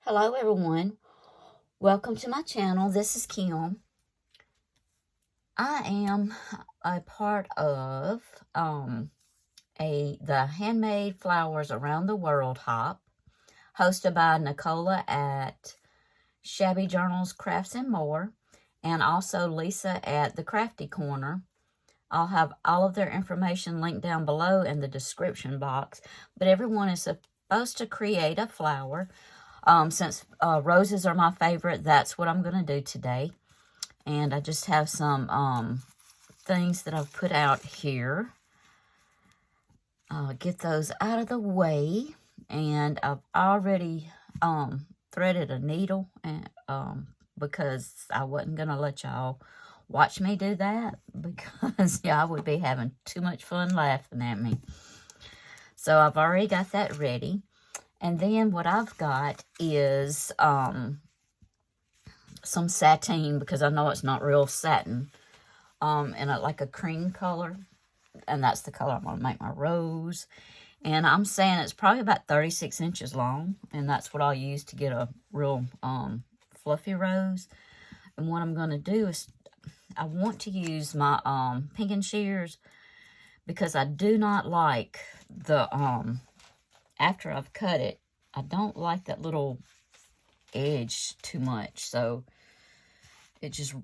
Hello everyone, welcome to my channel. This is Kim. I am a part of the Handmade Flowers Around the World hop, hosted by Nicola at Shabby Journals, Crafts and More, and also Lisa at the Crafty Corner. I'll have all of their information linked down below in the description box, but everyone is supposed to create a flower. Since roses are my favorite, that's what I'm going to do today. And I just have some things that I've put out here. Get those out of the way. And I've already threaded a needle and because I wasn't going to let y'all watch me do that. Because y'all would be having too much fun laughing at me. So I've already got that ready. And then what I've got is some sateen, because I know it's not real satin, and like a cream color. And that's the color I'm going to make my rose. And I'm saying it's probably about 36 inches long. And that's what I'll use to get a real fluffy rose. And what I'm going to do is I want to use my pinking shears, because I do not like the after I've cut it, I don't like that little edge too much, so it just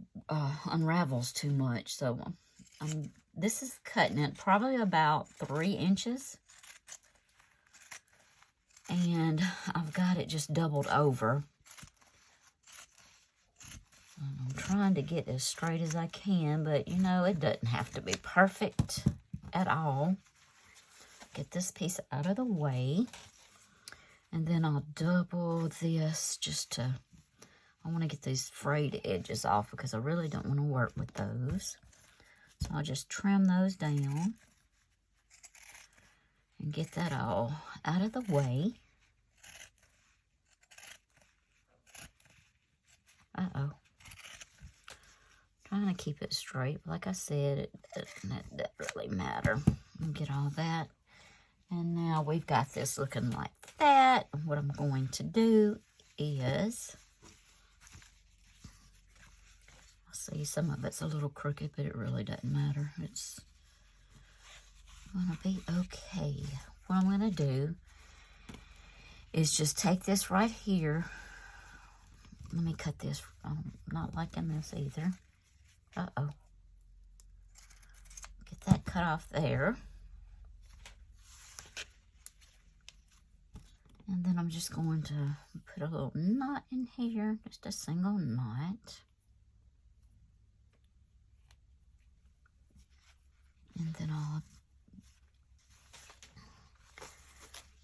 unravels too much. So this is cutting it probably about 3 inches, and I've got it just doubled over. I'm trying to get as straight as I can, but you know, it doesn't have to be perfect at all. Get this piece out of the way. And then I'll double this just to, I want to get these frayed edges off because I really don't want to work with those. So I'll just trim those down and get that all out of the way. Uh-oh. Trying to keep it straight. Like I said, it doesn't really matter. Get all that. And now we've got this looking like that. What I'm going to do is, I'll see some of it's a little crooked, but it really doesn't matter. It's going to be okay. What I'm going to do is just take this right here. Let me cut this. I'm not liking this either. Uh-oh. Get that cut off there. And then I'm just going to put a little knot in here, just a single knot. And then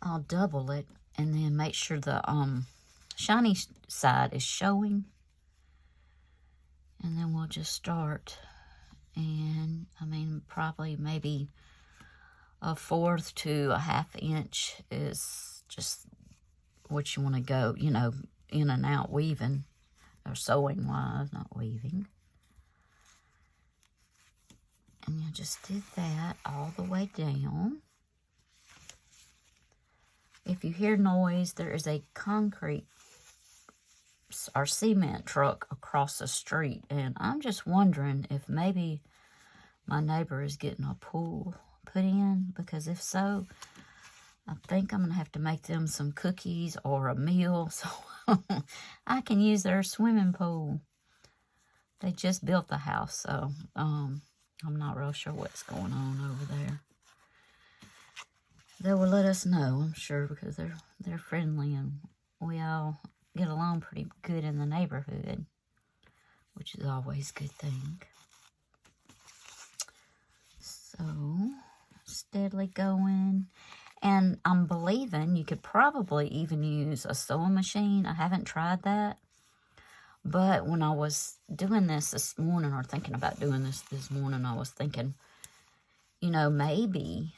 I'll double it and then make sure the shiny side is showing. And then we'll just start. And I mean, probably maybe 1/4 to 1/2 inch is just what you want to go, you know, in and out weaving, or sewing wise, not weaving. And you just do that all the way down. If you hear noise, there is a concrete or cement truck across the street, and I'm just wondering if maybe my neighbor is getting a pool put in, because if so, I think I'm going to have to make them some cookies or a meal so I can use their swimming pool. They just built the house, so I'm not real sure what's going on over there. They will let us know, I'm sure, because they're friendly and we all get along pretty good in the neighborhood, which is always a good thing. So, steadily going. And I'm believing you could probably even use a sewing machine. I haven't tried that. But when I was doing this morning, or thinking about doing this morning, I was thinking, you know, maybe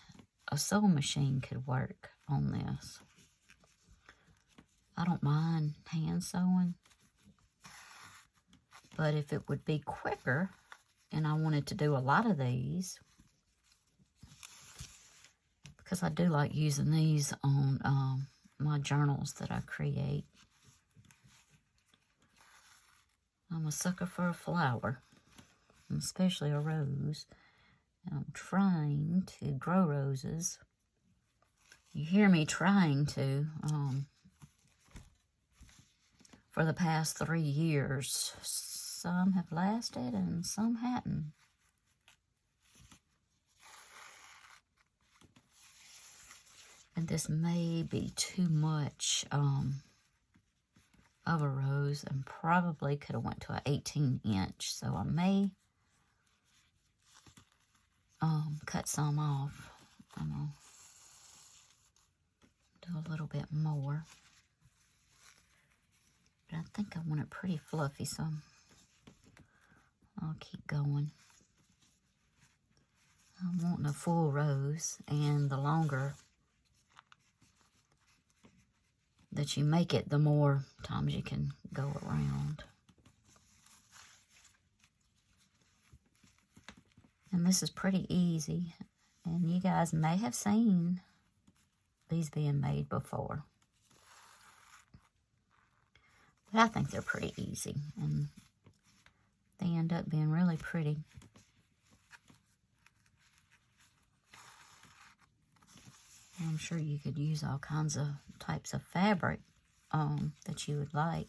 a sewing machine could work on this. I don't mind hand sewing. But if it would be quicker, and I wanted to do a lot of these, because I do like using these on my journals that I create. I'm a sucker for a flower, especially a rose. And I'm trying to grow roses. You hear me trying to. For the past 3 years. Some have lasted and some hadn't. And this may be too much of a rose, and probably could have went to an 18-inch. So I may cut some off. I'm going to do a little bit more. But I think I want it pretty fluffy, so I'll keep going. I'm wanting a full rose, and the longer that you make it, the more times you can go around. And this is pretty easy, and you guys may have seen these being made before. But I think they're pretty easy, and they end up being really pretty. And I'm sure you could use all kinds of types of fabric that you would like.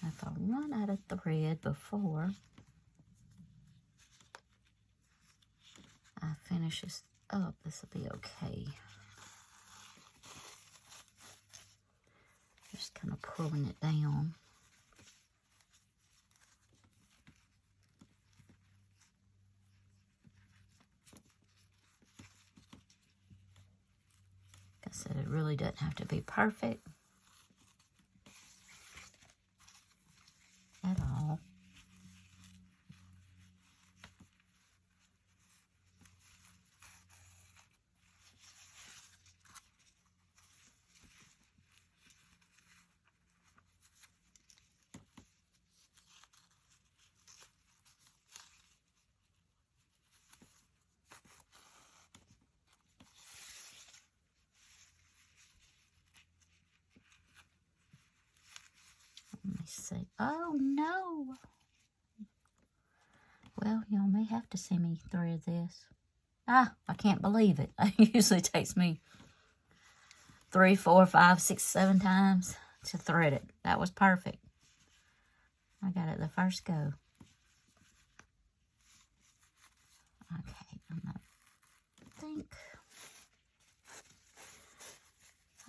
If I run out of thread before I finish this up, this will be okay. Just kind of pulling it down. Like I said, it really doesn't have to be perfect at all. Let me see. Oh no! Well, y'all may have to see me thread this. Ah, I can't believe it. It usually takes me 3, 4, 5, 6, 7 times to thread it. That was perfect. I got it the first go. Okay,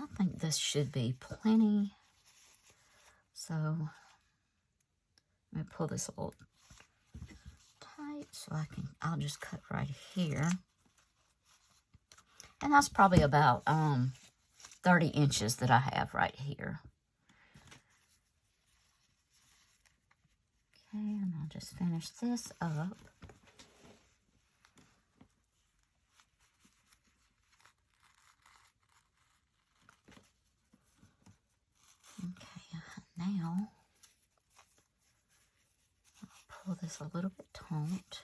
I think this should be plenty. So let me pull this a little tight so I'll just cut right here. And that's probably about 30 inches that I have right here. Okay, and I'll just finish this up. Okay, now I'll pull this a little bit taut.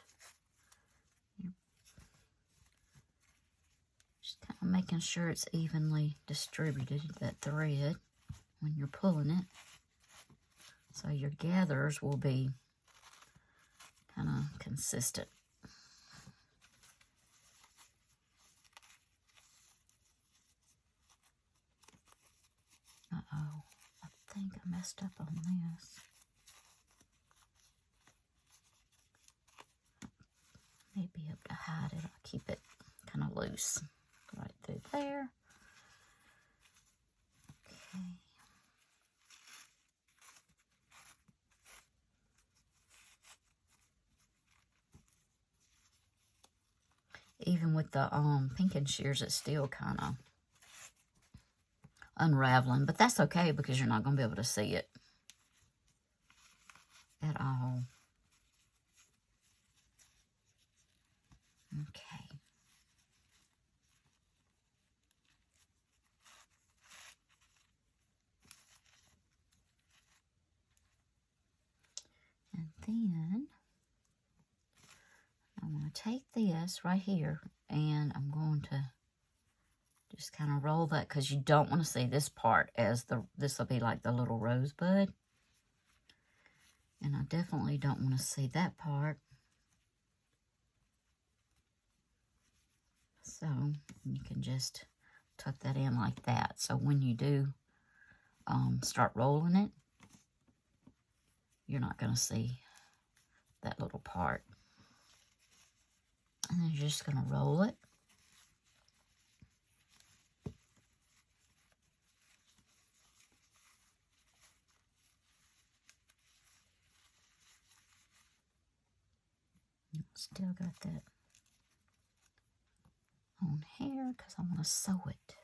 Just kind of making sure it's evenly distributed, that thread, when you're pulling it. So your gathers will be kind of consistent. Uh-oh, I think I messed up on this. Maybe able to hide it. I'll keep it kind of loose right through there. Okay. Even with the pinking shears, it's still kind of unraveling, but that's okay because you're not going to be able to see it at all. Okay. then I'm going to take this right here, and I'm going to just kind of roll that, because you don't want to see this part, as this will be like the little rosebud. And I definitely don't want to see that part. So you can just tuck that in like that. So when you do start rolling it, you're not going to see that little part. And then you're just going to roll it. Still got that on here because I want to sew it.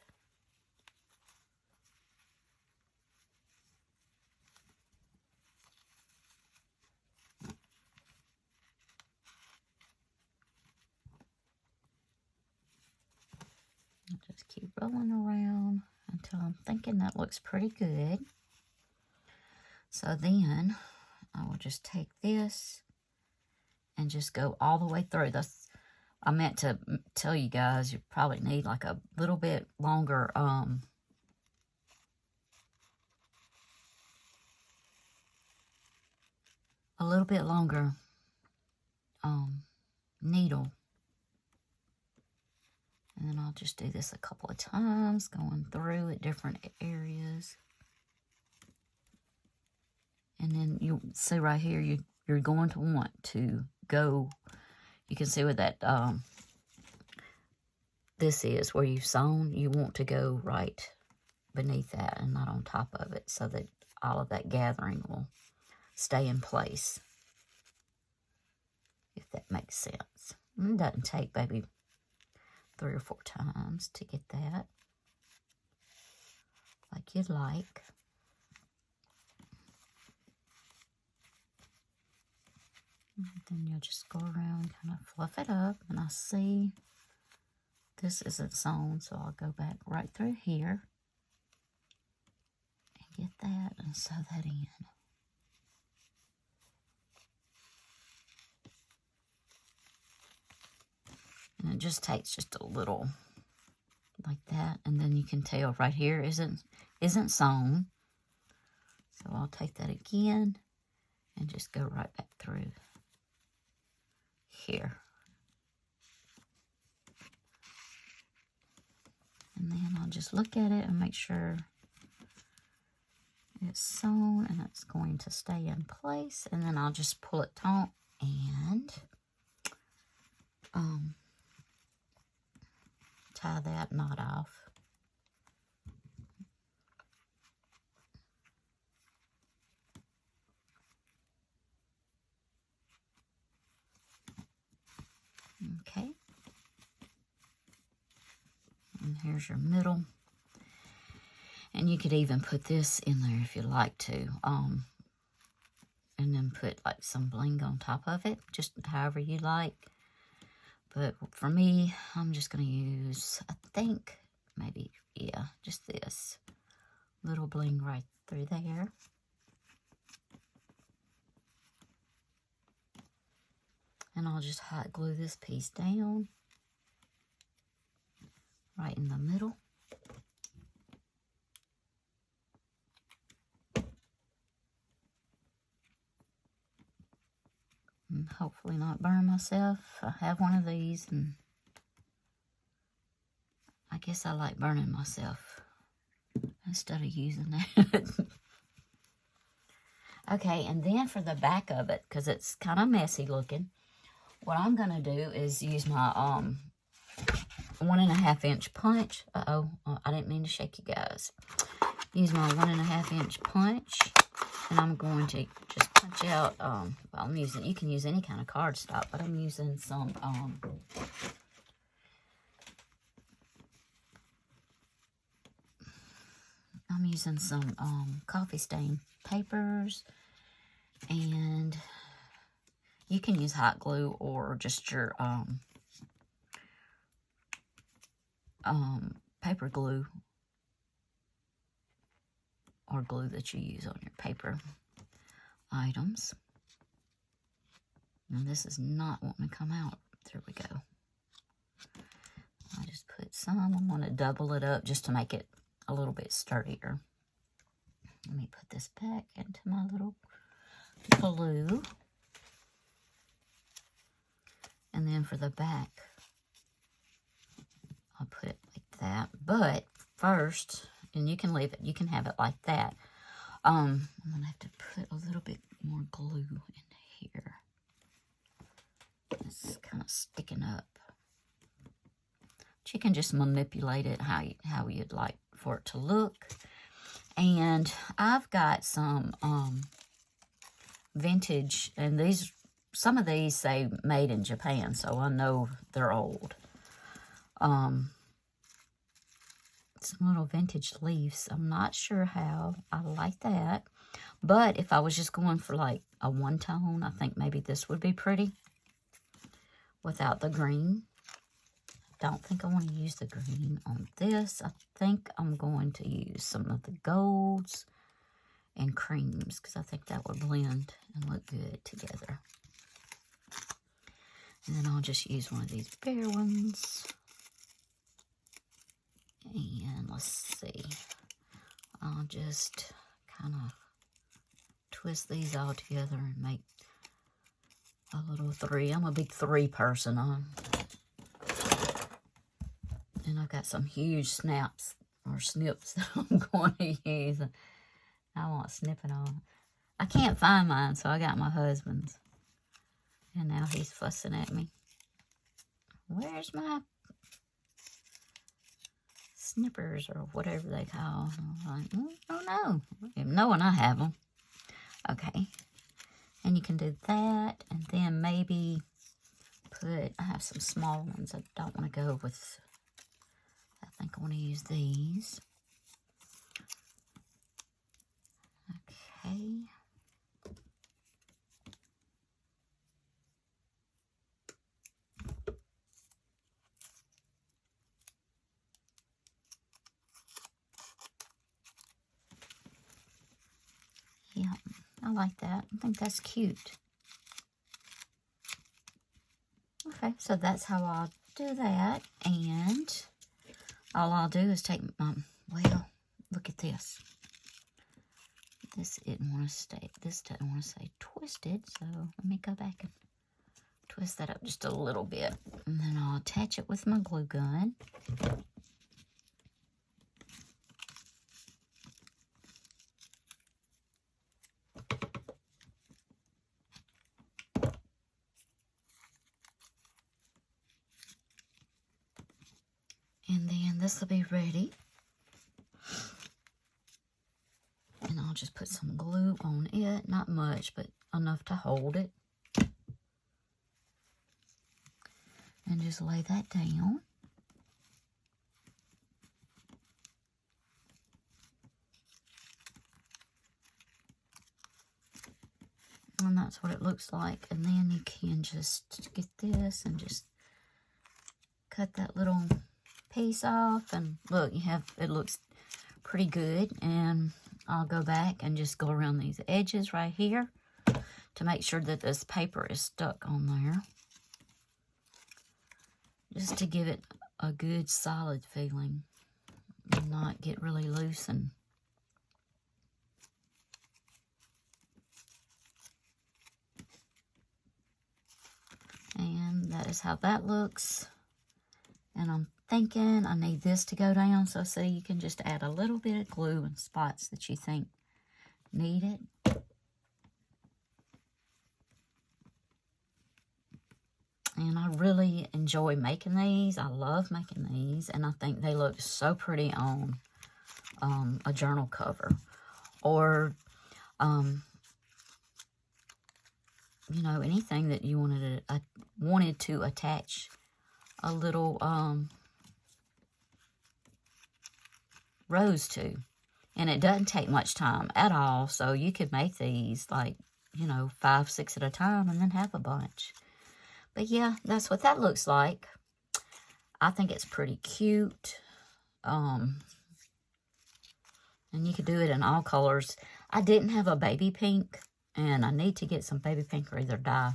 I'll just keep rolling around until I'm thinking that looks pretty good. So then I will just take this and just go all the way through. I meant to tell you guys, you probably need like a little bit longer needle. And then I'll just do this a couple of times, going through at different areas. And then you see right here, you're going to want to go, you can see where that, this is where you've sewn. You want to go right beneath that and not on top of it, so that all of that gathering will stay in place, if that makes sense. And it doesn't take maybe 3 or 4 times to get that like you'd like. And then you'll just go around, kind of fluff it up. And I see this isn't sewn, so I'll go back right through here and get that and sew that in. And it just takes just a little like that, and then you can tell right here isn't sewn. So I'll take that again and just go right back through here. And then I'll just look at it and make sure it's sewn and it's going to stay in place. And then I'll just pull it taut and tie that knot off. Okay. And here's your middle. And you could even put this in there if you'd like to. And then put like some bling on top of it, just however you like. But for me, I'm just going to use, I think, maybe, yeah, just this little bling right through there. And I'll just hot glue this piece down right in the middle. And hopefully not burn myself. I have one of these, and I guess I like burning myself instead of using that. Okay, and then for the back of it, because it's kind of messy looking, what I'm going to do is use my 1.5 inch punch. I didn't mean to shake you guys. Use my 1.5 inch punch, and I'm going to just punch out, well, I'm using, you can use any kind of cardstock, but I'm using some, coffee stain papers, and you can use hot glue or just your, paper glue, or glue that you use on your paper items. And this is not wanting to come out. There we go. I just put some. I'm going to double it up just to make it a little bit sturdier. Let me put this back into my little blue. And then for the back, I'll put it like that. But first, and you can leave it, you can have it like that. I'm going to have to put a little bit more glue in here. It's kind of sticking up. But you can just manipulate it how you'd like for it to look. And I've got some vintage, and some of these say made in Japan, so I know they're old. Some little vintage leaves. I'm not sure how I like that. But if I was just going for like a one tone, I think maybe this would be pretty without the green. Don't think I want to use the green on this. I think I'm going to use some of the golds and creams because I think that would blend and look good together. And then I'll just use one of these bare ones. And let's see. I'll just kind of twist these all together and make a little three. I'm a big three person. And I've got some huge snaps or snips that I'm going to use. I want snipping on. I can't find mine, so I got my husband's. And now he's fussing at me. Where's my snippers or whatever they call them? I'm like, oh no. Knowing I have them. Okay. And you can do that. And then maybe I have some small ones. I don't want to go with, I think I want to use these. Okay. Yeah, I like that. I think that's cute. Okay, so that's how I'll do that. And all I'll do is take my, well, look at this. This didn't want to stay, this doesn't want to stay twisted. So let me go back and twist that up just a little bit. And then I'll attach it with my glue gun. And then this will be ready. And I'll just put some glue on it. Not much, but enough to hold it. And just lay that down. And that's what it looks like. And then you can just get this and just cut that little piece off. And look, it looks pretty good. And I'll go back and just go around these edges right here to make sure that this paper is stuck on there. Just to give it a good solid feeling and not get really loose. And that is how that looks. And I'm thinking I need this to go down. So see, you can just add a little bit of glue in spots that you think need it. And I really enjoy making these. I love making these. And I think they look so pretty on a journal cover. Or, you know, anything that you wanted to attach a little rose to. And it doesn't take much time at all. So you could make these like, you know, 5, 6 at a time and then have a bunch. But yeah, that's what that looks like. I think it's pretty cute. And you could do it in all colors. I didn't have a baby pink. And I need to get some baby pink or either dye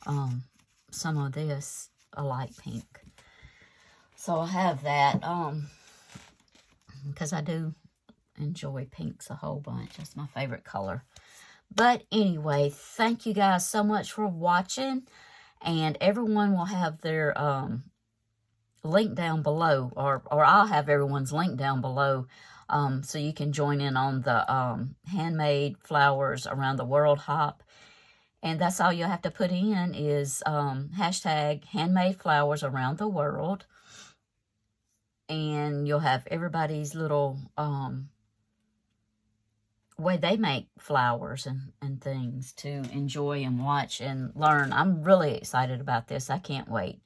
some of this a light pink. So I have that, because I do enjoy pinks a whole bunch. That's my favorite color. But anyway, thank you guys so much for watching. And everyone will have their link down below. Or I'll have everyone's link down below. So you can join in on the handmade flowers around the world hop. And that's all you'll have to put in is hashtag handmade flowers around the world. And you'll have everybody's little way they make flowers and things to enjoy and watch and learn. I'm really excited about this. I can't wait.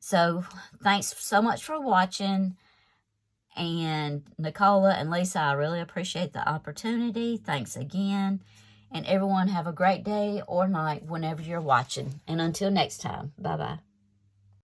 So thanks so much for watching. And Nicola and Lisa, I really appreciate the opportunity. Thanks again. And everyone have a great day or night whenever you're watching. And until next time, bye-bye.